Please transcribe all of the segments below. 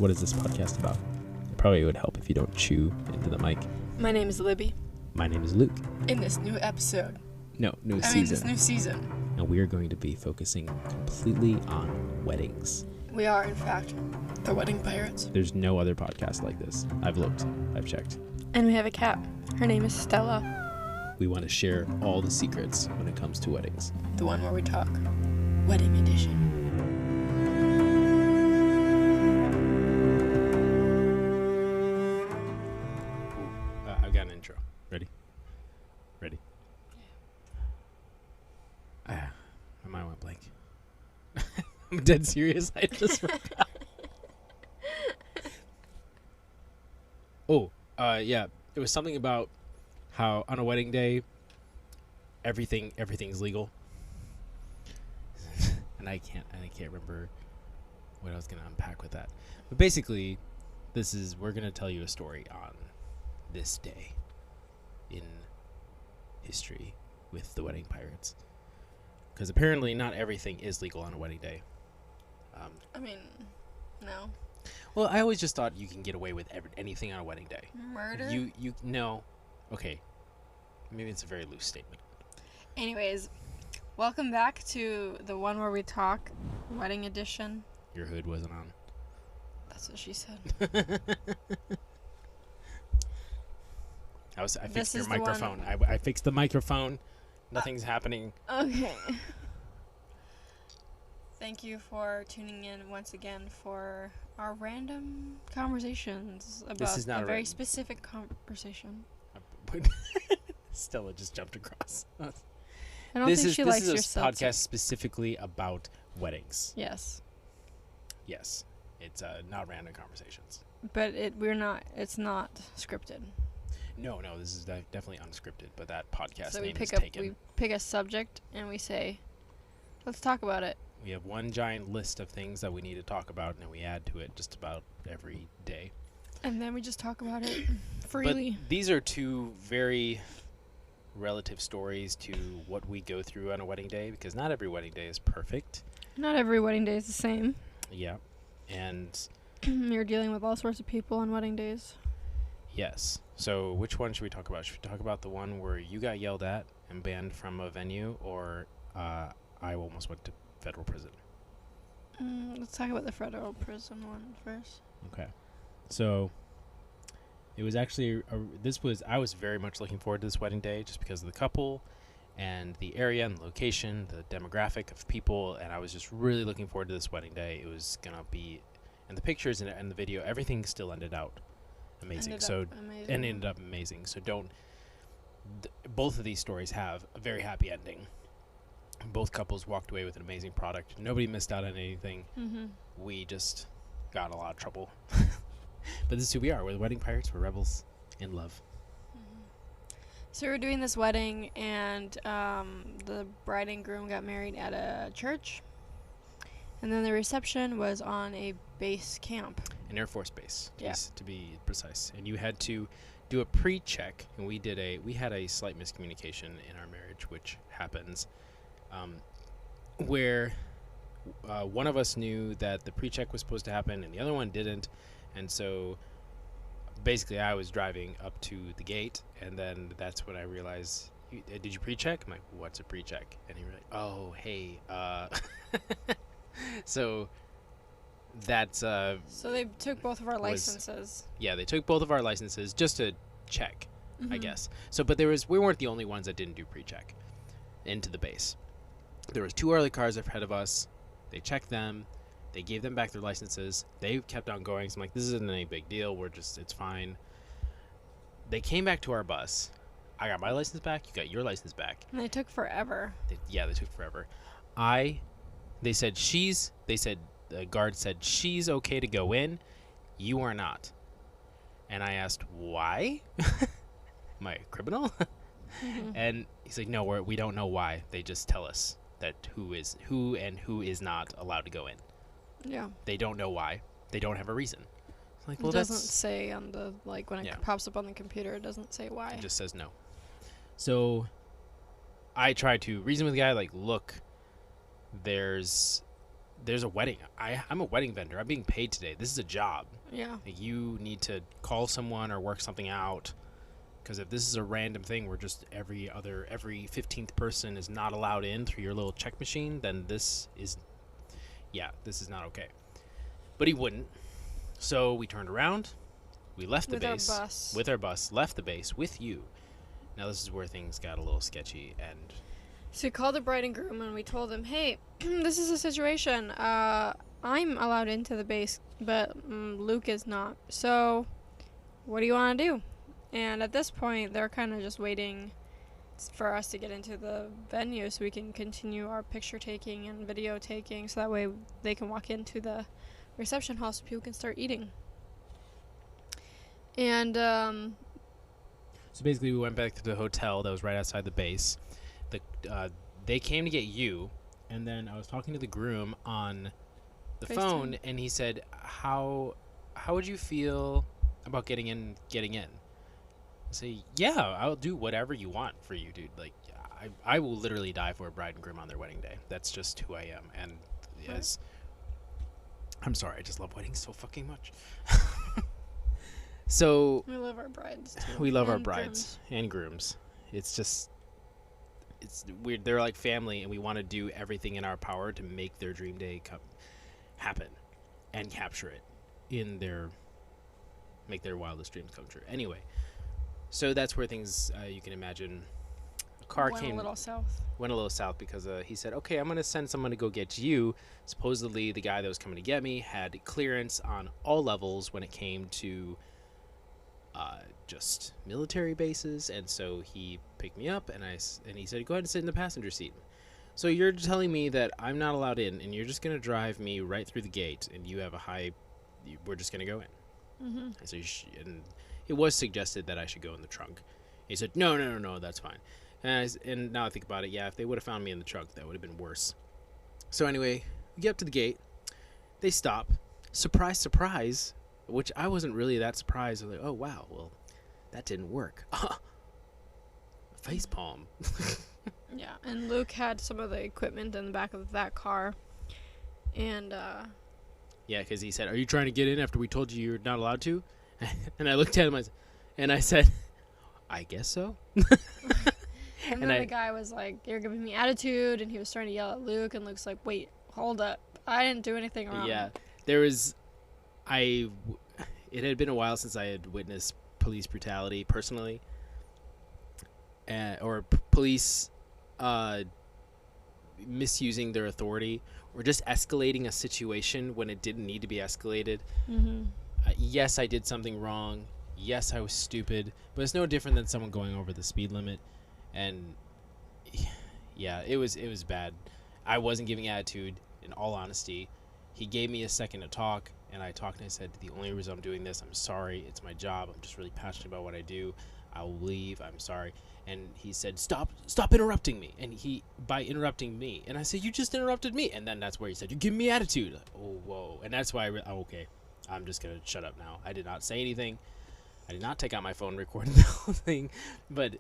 what is this podcast about? It probably would help if you don't chew into the mic. My name is Libby. My name is Luke. In this new episode. This new season. And we are going to be focusing completely on weddings. We are, in fact, the Wedding Pirates. There's no other podcast like this. I've looked. I've checked. And we have a cat. Her name is Stella. We want to share all the secrets when it comes to weddings. The one where we talk. Wedding edition. I've got an intro. Ready? My mind went blank. I'm dead serious. I just forgot. Yeah. It was something about how on a wedding day, everything's legal. and I can't remember what I was gonna unpack with that. But basically, we're gonna tell you a story on this day in history with the Wedding Pirates. Because apparently not everything is legal on a wedding day. No. Well, I always just thought you can get away with anything on a wedding day. Murder? No. Okay. Maybe it's a very loose statement. Anyways, welcome back to the one where we talk. Wedding edition. Your hood wasn't on. That's what she said. I fixed your microphone. I fixed the microphone. Nothing's happening. Okay. Thank you for tuning in once again for our random conversations about a very specific conversation. Stella just jumped across. I don't think she likes your This is a podcast specifically about weddings. Yes. Yes. It's not random conversations. But it's not scripted. No, this is definitely unscripted, but that podcast so name is taken. We pick a subject and we say, let's talk about it. We have one giant list of things that we need to talk about, and we add to it just about every day. And then we just talk about it freely. But these are two very relative stories to what we go through on a wedding day, because not every wedding day is perfect. Not every wedding day is the same. Yeah. And you're dealing with all sorts of people on wedding days. Yes. So which one should we talk about? Should we talk about the one where you got yelled at and banned from a venue, or I almost went to federal prison? Let's talk about the federal prison one first. Okay. So it was actually I was very much looking forward to this wedding day just because of the couple and the area and the location, the demographic of people, and I was just really looking forward to this wedding day. It was gonna be, and the pictures and the video, everything still ended out amazing. Ended up amazing. So both of these stories have a very happy ending. Both couples walked away with an amazing product. Nobody missed out on anything. Mm-hmm. We just got in a lot of trouble. But this is who we are. We're the Wedding Pirates. We're rebels in love. Mm-hmm. So we were doing this wedding, and the bride and groom got married at a church. And then the reception was on a base camp. An Air Force base, to be precise. And you had to do a pre-check, and we had a slight miscommunication in our marriage, which happens, where one of us knew that the pre-check was supposed to happen, and the other one didn't. And so basically I was driving up to the gate, and then that's when I realized, did you pre-check? I'm like, what's a pre-check? And he was like, oh, hey, So that's so they took both of our licenses. Yeah, they took both of our licenses just to check, I guess. So, but we weren't the only ones that didn't do pre-check into the base. There was 2 early cars ahead of us. They checked them. They gave them back their licenses. They kept on going. So I'm like, this isn't any big deal. It's fine. They came back to our bus. I got my license back. You got your license back. And they took forever. They took forever. The guard said, she's okay to go in. You are not. And I asked, why? Am I a criminal? Mm-hmm. And he's like, no, we don't know why. They just tell us that who is not allowed to go in. Yeah. They don't know why. They don't have a reason. Like, well, it doesn't say on the, when it pops up on the computer, it doesn't say why. It just says no. So I tried to reason with the guy, look, there's there's a wedding. I'm a wedding vendor. I'm being paid today. This is a job. Yeah. Like, you need to call someone or work something out. Because if this is a random thing where just every 15th person is not allowed in through your little check machine, then this is not okay. But he wouldn't. So we turned around. We left the base. With our bus. Left the base with you. Now this is where things got a little sketchy. And so we called the bride and groom and we told them, hey, this is a situation. I'm allowed into the base, but Luke is not. So what do you want to do? And at this point, they're kind of just waiting for us to get into the venue so we can continue our picture taking and video taking, so that way they can walk into the reception hall so people can start eating. And so basically we went back to the hotel that was right outside the base. They came to get you, and then I was talking to the groom on the phone, and he said, how would you feel about getting in? I say, yeah, I'll do whatever you want for you, dude. Like, I will literally die for a bride and groom on their wedding day. That's just who I am. And yes, I'm sorry, I just love weddings so fucking much. So we love our brides too. We love our brides and grooms. It's weird. They're like family, and we want to do everything in our power to make their dream day happen and capture it make their wildest dreams come true. Anyway, so that's where things, you can imagine, a car went a little south because he said, okay, I'm going to send someone to go get you. Supposedly the guy that was coming to get me had clearance on all levels when it came to just military bases, and so he picked me up, and he said, go ahead and sit in the passenger seat. So you're telling me that I'm not allowed in, and you're just going to drive me right through the gate, and you have we're just going to go in. Mm-hmm. So and it was suggested that I should go in the trunk. He said, no, that's fine. And now I think about it, yeah, if they would have found me in the trunk, that would have been worse. So anyway, we get up to the gate. They stop. Surprise, surprise, which I wasn't really that surprised. I was like, oh, wow, well, that didn't work. Face palm. Yeah, and Luke had some of the equipment in the back of that car. And, yeah, because he said, are you trying to get in after we told you you're not allowed to? And I looked at him and I said, I guess so. And then the guy was like, you're giving me attitude, and he was starting to yell at Luke, and Luke's like, wait, hold up. I didn't do anything wrong. Yeah, it had been a while since I had witnessed police brutality personally, or police misusing their authority, or just escalating a situation when it didn't need to be escalated. Mm-hmm. Yes, I did something wrong. Yes, I was stupid, but it's no different than someone going over the speed limit. And yeah, it was bad. I wasn't giving attitude, in all honesty. He gave me a second to talk, and I talked and I said, the only reason I'm doing this, I'm sorry, it's my job, I'm just really passionate about what I do, I will leave, I'm sorry. And he said, stop interrupting me. And by interrupting me, and I said, you just interrupted me. And then that's where he said, you're giving me attitude. Oh, whoa. And that's why okay, I'm just gonna shut up now. I did not say anything. I did not take out my phone recording the whole thing, but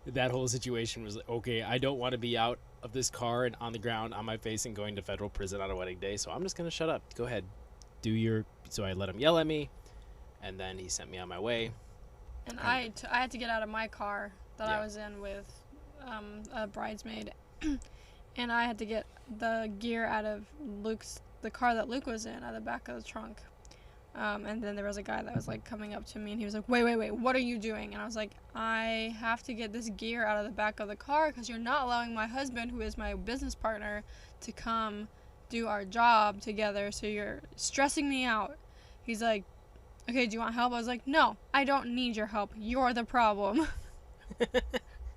that whole situation was like, okay, I don't want to be out of this car and on the ground on my face and going to federal prison on a wedding day, so I'm just going to shut up. Go ahead. So I let him yell at me, and then he sent me on my way. And I had to get out of my car that I was in with a bridesmaid, and I had to get the gear out of the car that Luke was in, out of the back of the trunk. And then there was a guy that was like coming up to me, and he was like, wait, what are you doing? And I was like, I have to get this gear out of the back of the car because you're not allowing my husband, who is my business partner, to come do our job together, so you're stressing me out. He's like, okay, do you want help? I was like, no, I don't need your help. You're the problem.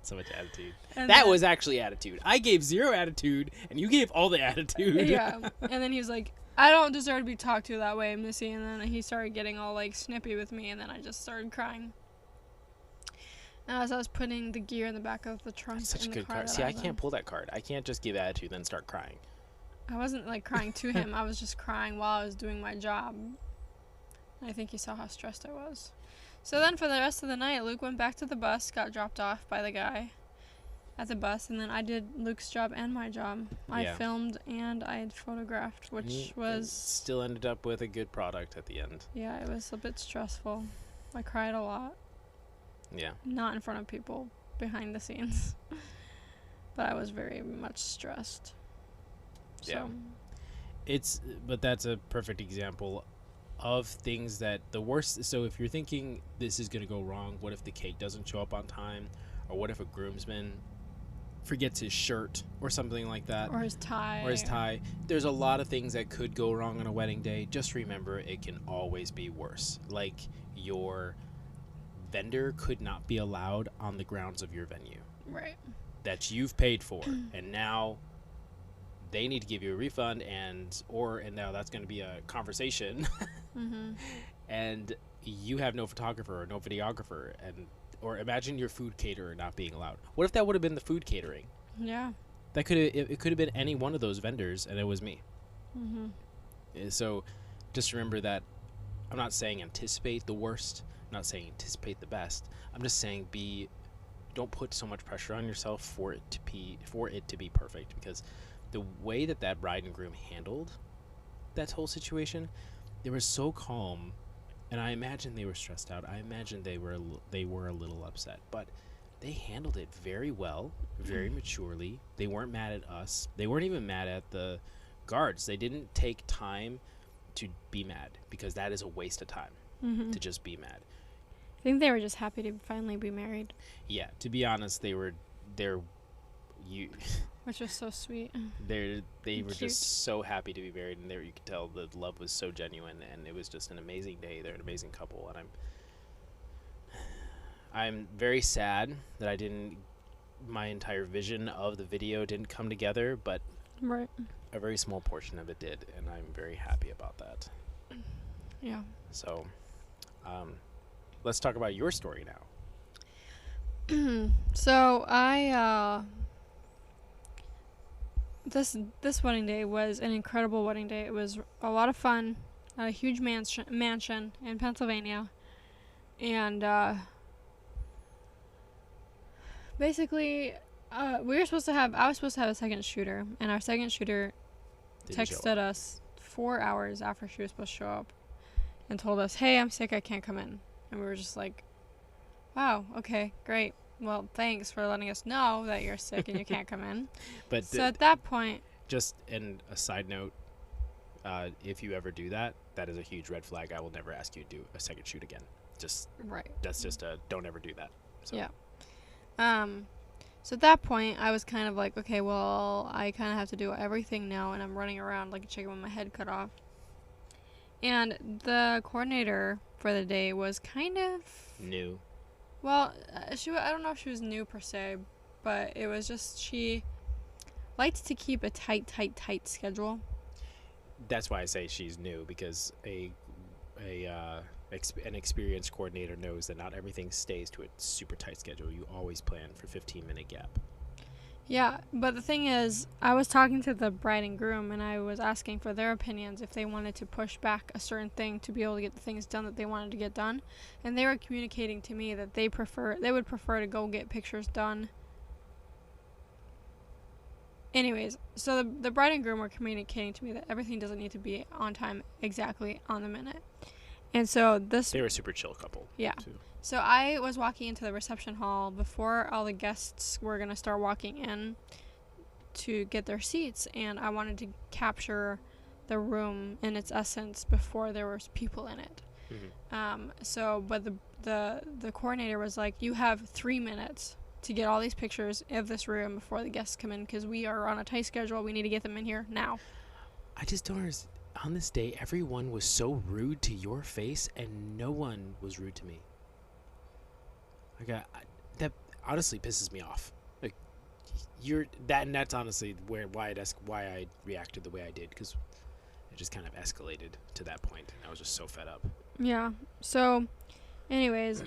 So much attitude. That was actually attitude. I gave zero attitude, and you gave all the attitude. Yeah. And then he was like, I don't deserve to be talked to that way, Missy. And then he started getting all like snippy with me, and then I just started crying. And as I was putting the gear in the back of the trunk, such a good card. See, I can't pull that card. I can't just give attitude then start crying. I wasn't like crying to him. I was just crying while I was doing my job. I think he saw how stressed I was. So then for the rest of the night, Luke went back to the bus, got dropped off by the guy. at the bus, and then I did Luke's job and my job. I Yeah. filmed and I had photographed, which And was still ended up with a good product at the end. yeah, it was a bit stressful. I cried a lot, Yeah. not in front of people, behind the scenes, but I was very much stressed. So, Yeah. But that's a perfect example of things that the worst. So if you're thinking this is going to go wrong, what if the cake doesn't show up on time, or what if a groomsman forgets his shirt or something like that, or his tie. There's a lot of things that could go wrong on a wedding day. Just remember, it can always be worse. Like, your vendor could not be allowed on the grounds of your venue Right. that you've paid for, and now they need to give you a refund, and now that's going to be a conversation. Mm-hmm. And you have no photographer or no videographer, or imagine your food caterer not being allowed. What if that would have been the food catering? Yeah. It could have been any one of those vendors, and it was me. Mm-hmm. So just remember that I'm not saying anticipate the worst. I'm not saying anticipate the best. I'm just saying don't put so much pressure on yourself for it to be perfect, because the way that bride and groom handled that whole situation, they were so calm, and I imagine they were stressed out. I imagine they were a little upset, but they handled it very well, very maturely. They weren't mad at us. They weren't even mad at the guards. They didn't take time to be mad, because that is a waste of time to just be mad. I think they were just happy to finally be married. Yeah, to be honest, Which was so sweet. they were Cute. just so happy to be married, and you could tell the love was so genuine, and it was just an amazing day. They're an amazing couple, and I'm very sad that my entire vision of the video didn't come together, but Right. a very small portion of it did, and I'm very happy about that. Yeah. So, let's talk about your story now. So this wedding day was an incredible wedding day. It was a lot of fun at a huge mansion in Pennsylvania, and basically I was supposed to have a second shooter, and our second shooter texted us 4 hours after she was supposed to show up and told us, "Hey, I'm sick, I can't come in." And we were just like, wow, okay, great. Well, thanks for letting us know that you're sick and you can't come in. But So at that point, just in a side note, if you ever do that, that is a huge red flag. I will never ask you to do a second shoot again. right. That's just don't ever do that. So. Yeah. So at that point, I was kind of like, okay, well, I kind of have to do everything now, and I'm running around like a chicken with my head cut off. And the coordinator for the day was kind of New. well, I don't know if she was new per se, but it was just she liked to keep a tight schedule. That's why I say she's new, because an experienced coordinator knows that not everything stays to a super tight schedule. You always plan for 15-minute gap. Yeah, but the thing is, I was talking to the bride and groom, and I was asking for their opinions if they wanted to push back a certain thing to be able to get the things done that they wanted to get done, and they were communicating to me that they would prefer to go get pictures done. Anyways, so the bride and groom were communicating to me that everything doesn't need to be on time exactly on the minute. And so They were a super chill couple. Yeah. Too. So I was walking into the reception hall before all the guests were going to start walking in to get their seats, and I wanted to capture the room in its essence before there was people in it. Mm-hmm. But the coordinator was like, you have 3 minutes to get all these pictures of this room before the guests come in, because we are on a tight schedule. We need to get them in here now. I just don't understand. On this day, everyone was so rude to your face, and no one was rude to me. That honestly pisses me off. Like, and that's honestly why I reacted the way I did, because it just kind of escalated to that point, and I was just so fed up. Yeah. So, anyways,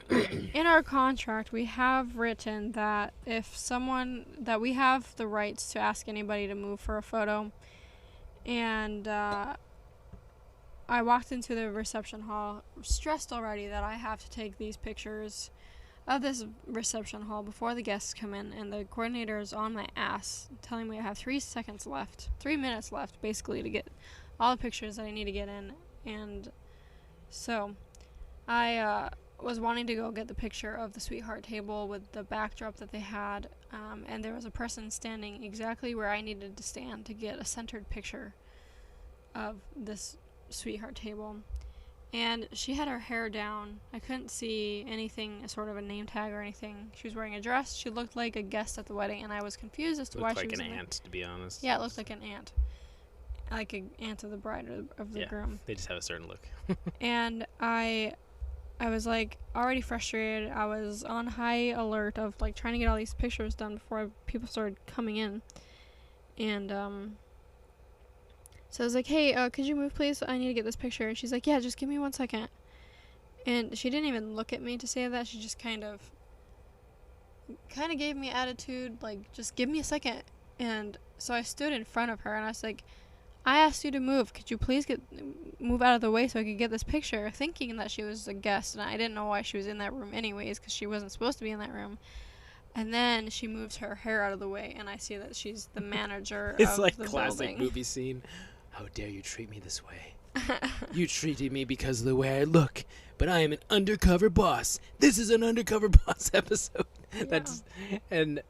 in our contract, we have written that that we have the rights to ask anybody to move for a photo, and I walked into the reception hall stressed already that I have to take these pictures of this reception hall before the guests come in, and the coordinator is on my ass, telling me I have 3 minutes left, basically, to get all the pictures that I need to get in. And so I was wanting to go get the picture of the sweetheart table with the backdrop that they had, and there was a person standing exactly where I needed to stand to get a centered picture of this sweetheart table. And she had her hair down. I couldn't see anything, sort of a name tag or anything. She was wearing a dress. She looked like a guest at the wedding, and I was confused as to why she was Looked like an aunt, to be honest. Yeah, it looked like an aunt. Like an aunt of the bride or of the groom. They just have a certain look. And I was, like, already frustrated. I was on high alert of, like, trying to get all these pictures done before people started coming in. And, so I was like, hey, could you move, please? I need to get this picture. And she's like, yeah, just give me 1 second. And she didn't even look at me to say that. She just kind of gave me attitude, like, just give me a second. And so I stood in front of her, and I was like, I asked you to move. Could you please move out of the way so I could get this picture? Thinking that she was a guest, and I didn't know why she was in that room anyways, because she wasn't supposed to be in that room. And then she moves her hair out of the way, and I see that she's the manager of the building. It's like classic movie scene. How dare you treat me this way? You treated me because of the way I look, but I am an undercover boss. This is an undercover boss episode. Yeah. And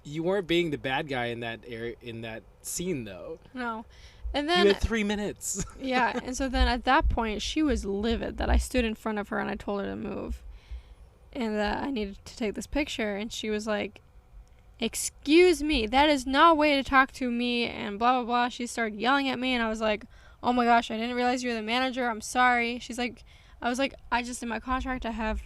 you weren't being the bad guy in that scene, though. No. And then you had 3 minutes. Yeah, and so then at that point, she was livid that I stood in front of her and I told her to move, and that I needed to take this picture, and she was like, excuse me, that is not a way to talk to me, and blah, blah, blah. She started yelling at me, and I was like, oh my gosh, I didn't realize you were the manager, I'm sorry. I was like, in my contract, I have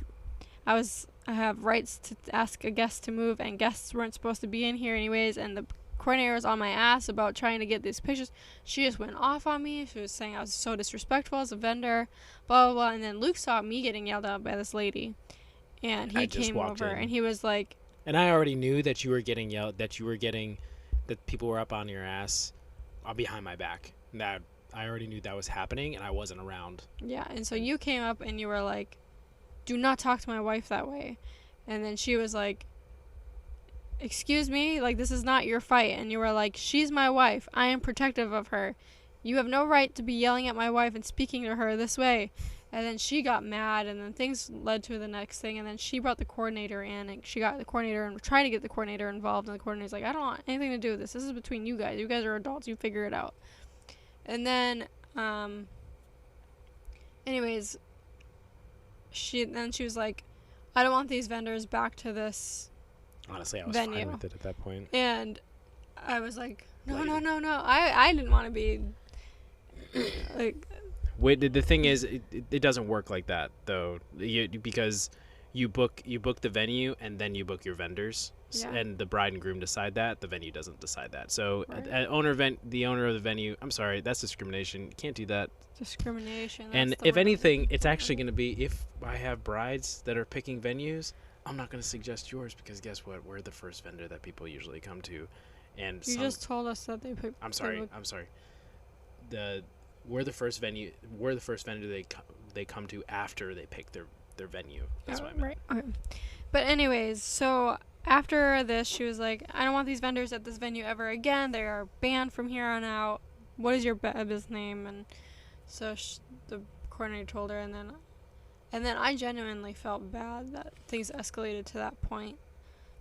rights to ask a guest to move, and guests weren't supposed to be in here anyways, and the coordinator was on my ass about trying to get these pictures. She just went off on me. She was saying I was so disrespectful as a vendor, blah, blah, blah. And then Luke saw me getting yelled at by this lady, and he came over, and he was like... And I already knew that you were getting that people were up on your ass behind my back. And that I already knew that was happening, and I wasn't around. Yeah, and so you came up, and you were like, do not talk to my wife that way. And then she was like, excuse me, like, this is not your fight. And you were like, she's my wife. I am protective of her. You have no right to be yelling at my wife and speaking to her this way. And then she got mad, and then things led to the next thing, and then she brought the coordinator in, and she got the coordinator and tried to get the coordinator involved, and the coordinator's like, I don't want anything to do with this. This is between you guys. You guys are adults. You figure it out. And then, anyways, she was like, I don't want these vendors back to this Honestly, I was venue. fine with it at that point. And I was like, no. I didn't want to be, like... Wait, the thing is, it doesn't work like that, though, because you book the venue, and then you book your vendors, Yeah. and the bride and groom decide that. The venue doesn't decide that. So Right. the owner of the venue, I'm sorry, that's discrimination. You can't do that. Discrimination. And that's the if word. anything, it's actually going to be, if I have brides that are picking venues, I'm not going to suggest yours, because guess what? We're the first vendor that people usually come to. And You just told us that they picked... I'm sorry. We're the first venue. We're the first vendor they come to after they pick their venue. That's what I meant. Right. Okay. But anyways, so after this, she was like, I don't want these vendors at this venue ever again. They are banned from here on out. What is your business name? And so the coordinator told her, and then I genuinely felt bad that things escalated to that point.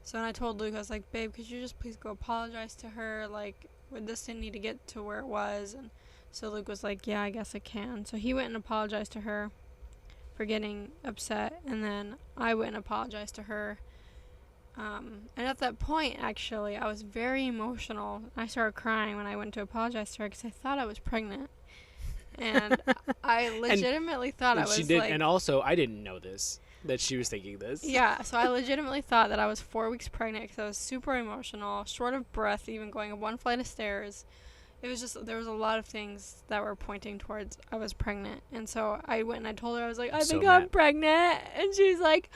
So then I told Luke, I was like, babe, could you just please go apologize to her? Like, this didn't need to get to where it was. And so Luke was like, yeah, I guess I can. So he went and apologized to her for getting upset, and then I went and apologized to her. And at that point, actually, I was very emotional. I started crying when I went to apologize to her because I thought I was pregnant. And I legitimately thought I was, she did, like... And also, I didn't know this, that she was thinking this. Yeah, so I legitimately thought that I was 4 weeks pregnant because I was super emotional, short of breath, even going up one flight of stairs. It was just, there was a lot of things that were pointing towards I was pregnant. And so I went and I told her, I was like, I think I'm pregnant. And she's like,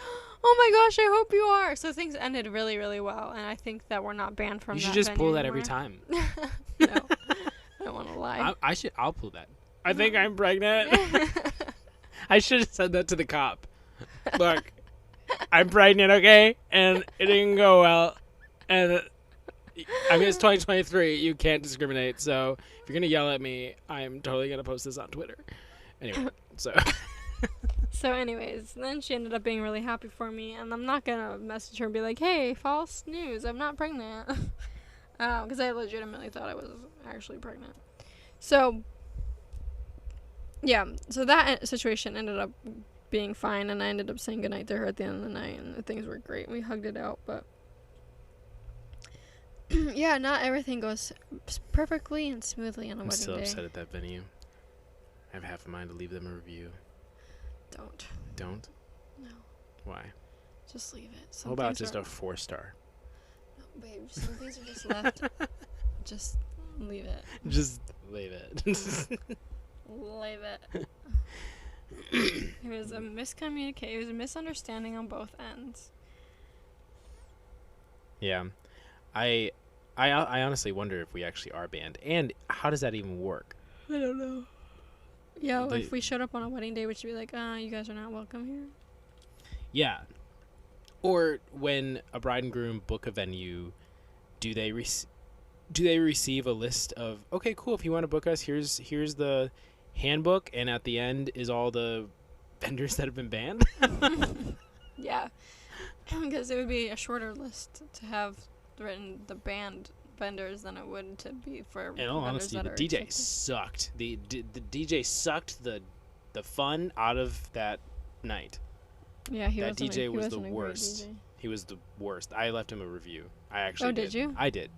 oh my gosh, I hope you are. So things ended really, really well. And I think that we're not banned from that. You should just pull that anymore. every time. No, I don't want to lie. I'll pull that. I think I'm pregnant. I should have said that to the cop. Look, I'm pregnant, okay? And it didn't go well. And I mean, it's 2023. You can't discriminate. So if you're going to yell at me, I'm totally going to post this on Twitter. Anyway, so. So anyways, then she ended up being really happy for me, and I'm not gonna message her and be like, hey, false news, I'm not pregnant. Because I legitimately thought I was actually pregnant. So, yeah, so that situation ended up being fine, and I ended up saying goodnight to her at the end of the night, and things were great. We hugged it out, but yeah, not everything goes perfectly and smoothly on a wedding day. I'm still upset at that venue. I have half a mind to leave them a review. Don't. Don't? No. Why? Just leave it. How about just a 4-star? No, babe, some things are just left. Just leave it. Just leave it. Leave it. It was a miscommunication. It was a misunderstanding on both ends. Yeah. I honestly wonder if we actually are banned. And how does that even work? I don't know. Yeah, if we showed up on a wedding day, would you be like, you guys are not welcome here? Yeah. Or when a bride and groom book a venue, do they receive a list of, okay, cool, if you want to book us, here's the handbook, and at the end is all the vendors that have been banned? Yeah. Because it would be a shorter list to have written the banned vendors than it would to be for in all honesty, the DJ sucked. The DJ sucked the fun out of that night. Yeah, that DJ was the worst. He was the worst. I left him a review. I actually Oh, did you? I did.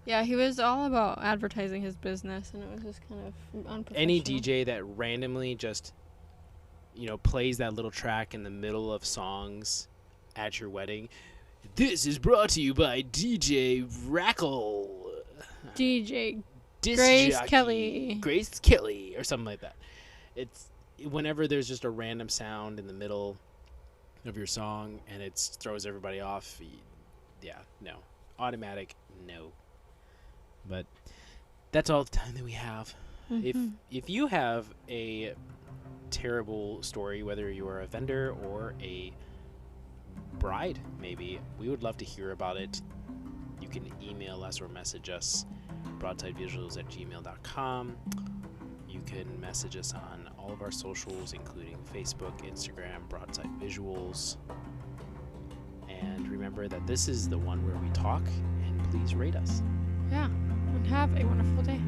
Yeah, he was all about advertising his business, and it was just kind of unprofessional. Any DJ that randomly just, plays that little track in the middle of songs at your wedding. This is brought to you by DJ Rackle. DJ Grace Kelly. Grace Kelly, or something like that. It's whenever there's just a random sound in the middle of your song and it throws everybody off. Yeah, no. Automatic, no. But that's all the time that we have. Mm-hmm. If you have a terrible story, whether you're a vendor or a bride, maybe, we would love to hear about it. You can email us or message us, broadsidevisuals@gmail.com. You can message us on all of our socials, including Facebook, Instagram, Broadside Visuals. And remember that this is the one where we talk, and please rate us. Yeah, and have a wonderful day.